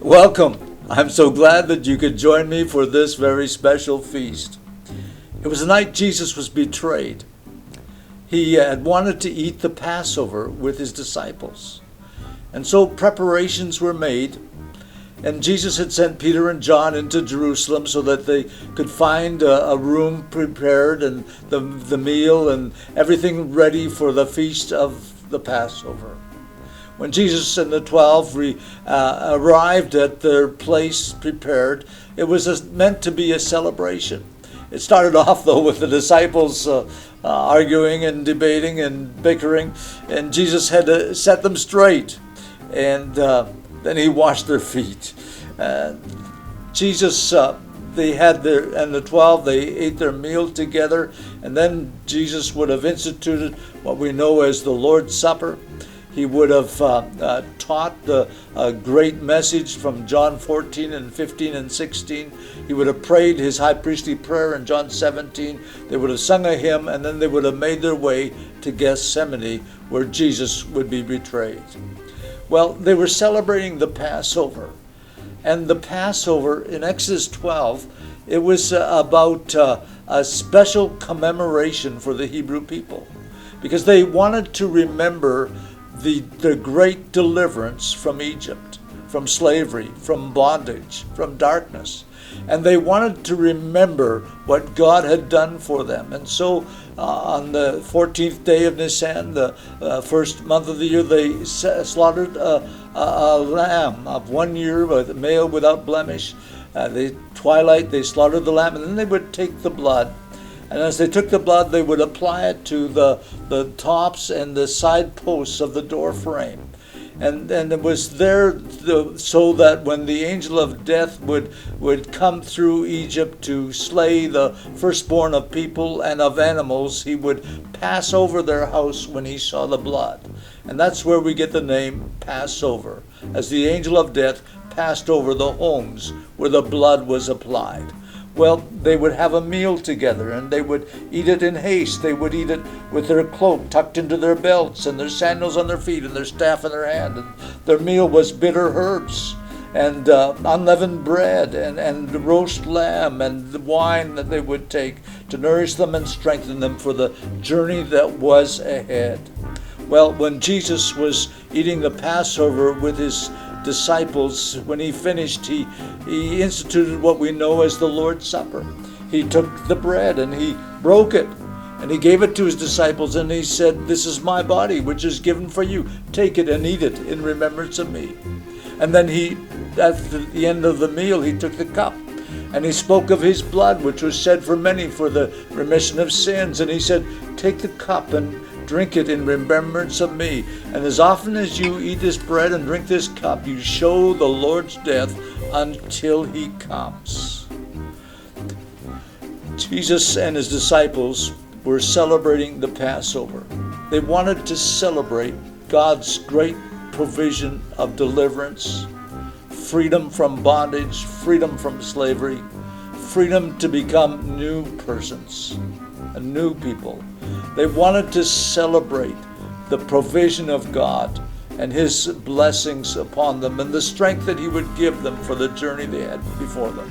Welcome. I'm so glad that you could join me for this very special feast. It was the night Jesus was betrayed. He had wanted to eat the Passover with his disciples. And so preparations were made. And Jesus had sent Peter and John into Jerusalem so that they could find a room prepared and the meal and everything ready for the feast of the Passover. When Jesus and the 12 arrived at their place prepared, it was meant to be a celebration. It started off, though, with the disciples arguing and debating and bickering, and Jesus had to set them straight, and then he washed their feet. The 12, they ate their meal together, and then Jesus would have instituted what we know as the Lord's Supper. He would have taught a great message from John 14 and 15 and 16. He would have prayed his high priestly prayer in John 17. They would have sung a hymn, and then they would have made their way to Gethsemane, where Jesus would be betrayed. Well, they were celebrating the Passover. And the Passover in Exodus 12, it was about a special commemoration for the Hebrew people, because they wanted to remember the great deliverance from Egypt, from slavery, from bondage, from darkness. And they wanted to remember what God had done for them. And so on the 14th day of Nisan, the first month of the year, they slaughtered a lamb of 1 year, a male without blemish. The twilight, they slaughtered the lamb, and then they would take the blood. And as they took the blood, they would apply it to the tops and the side posts of the door frame. And it was there so that when the angel of death would come through Egypt to slay the firstborn of people and of animals, he would pass over their house when he saw the blood. And that's where we get the name Passover, as the angel of death passed over the homes where the blood was applied. Well, they would have a meal together, and they would eat it in haste. They would eat it with their cloak tucked into their belts, and their sandals on their feet, and their staff in their hand. And their meal was bitter herbs, and unleavened bread, and roast lamb, and the wine that they would take to nourish them and strengthen them for the journey that was ahead. Well, when Jesus was eating the Passover with his disciples, when he finished, he instituted what we know as the Lord's Supper. He took the bread and he broke it, and he gave it to his disciples, and he said, "This is my body, which is given for you. Take it and eat it in remembrance of me." And then at the end of the meal, he took the cup, and he spoke of his blood, which was shed for many for the remission of sins. And he said, "Take the cup and drink it in remembrance of me. And as often as you eat this bread and drink this cup, you show the Lord's death until he comes." Jesus and his disciples were celebrating the Passover. They wanted to celebrate God's great provision of deliverance, freedom from bondage, freedom from slavery, freedom to become new persons, a new people. They wanted to celebrate the provision of God and his blessings upon them and the strength that he would give them for the journey they had before them.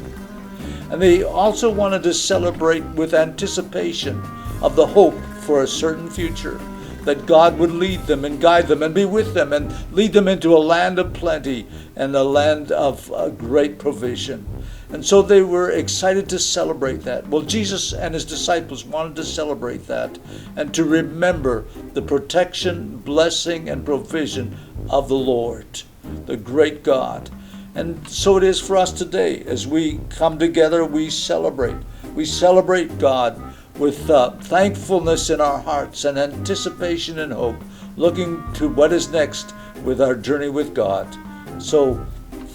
And they also wanted to celebrate with anticipation of the hope for a certain future, that God would lead them and guide them and be with them and lead them into a land of plenty and a land of great provision. And so they were excited to celebrate that. Well, Jesus and his disciples wanted to celebrate that and to remember the protection, blessing, and provision of the Lord, the great God. And so it is for us today. As we come together, we celebrate. We celebrate God with thankfulness in our hearts and anticipation and hope, looking to what is next with our journey with God. So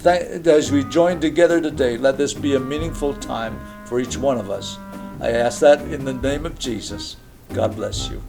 as we join together today, let this be a meaningful time for each one of us. I ask that in the name of Jesus. God bless you.